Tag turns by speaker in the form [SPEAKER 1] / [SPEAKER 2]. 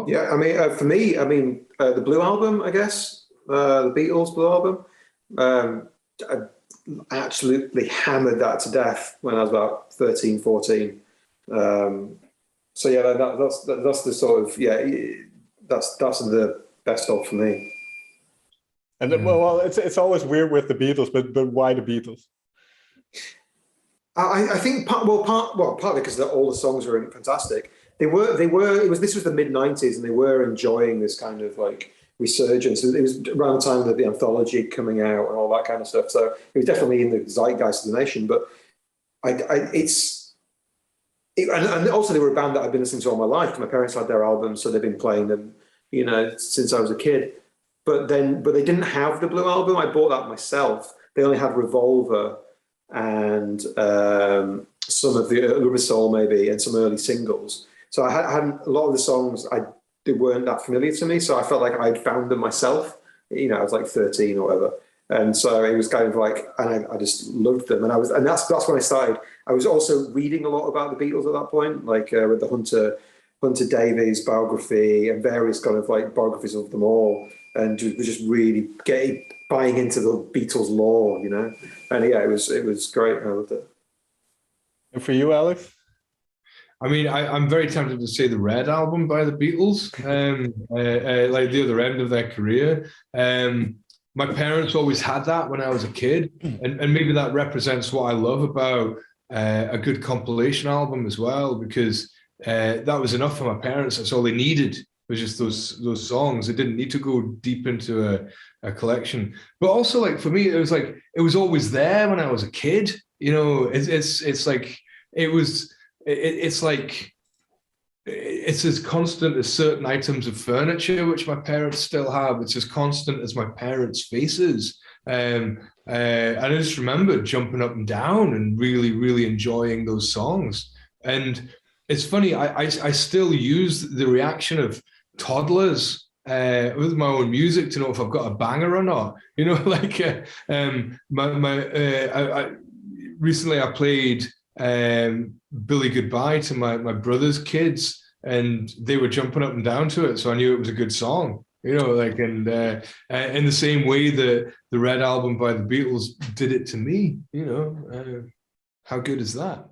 [SPEAKER 1] Yeah, I mean, for me, I mean, the Blue album, I guess, the Beatles Blue album. I absolutely hammered that to death when I was about 13, 14. So yeah, that's the sort of, that's the best of for me.
[SPEAKER 2] And well, it's always weird with the Beatles, but why the Beatles?
[SPEAKER 1] I think partly because all the songs are fantastic. This was the mid-90s, and they were enjoying this kind of like resurgence. It was around the time that the anthology coming out and all that kind of stuff. So it was definitely in the zeitgeist of the nation. But and also they were a band that I've been listening to all my life. My parents had their albums, so they've been playing them, since I was a kid. But they didn't have the Blue album. I bought that myself. They only had Revolver and some of the Rubber Soul maybe, and some early singles. So I hadn't a lot of the songs. They weren't that familiar to me. So I felt like I'd found them myself. I was like 13 or whatever, and so it was kind of like, and I just loved them. And that's when I started. I was also reading a lot about the Beatles at that point, like with the Hunter Davies biography and various kind of like biographies of them all, and was just really buying into the Beatles lore, And yeah, it was great. I loved it.
[SPEAKER 2] And for you, Alex?
[SPEAKER 3] I mean, I'm very tempted to say the Red album by the Beatles, like the other end of their career. My parents always had that when I was a kid, and maybe that represents what I love about a good compilation album as well, because that was enough for my parents. That's all they needed, was just those songs. It didn't need to go deep into a collection. But also, like, for me, it was always there when I was a kid. It's as constant as certain items of furniture, which my parents still have. It's as constant as my parents' faces. And I just remember jumping up and down and really, really enjoying those songs. And it's funny, I still use the reaction of toddlers with my own music to know if I've got a banger or not. Recently I played Billy Goodbye to my brother's kids, and they were jumping up and down to it, so I knew it was a good song. And in the same way that the Red album by the Beatles did it to me. How good is that?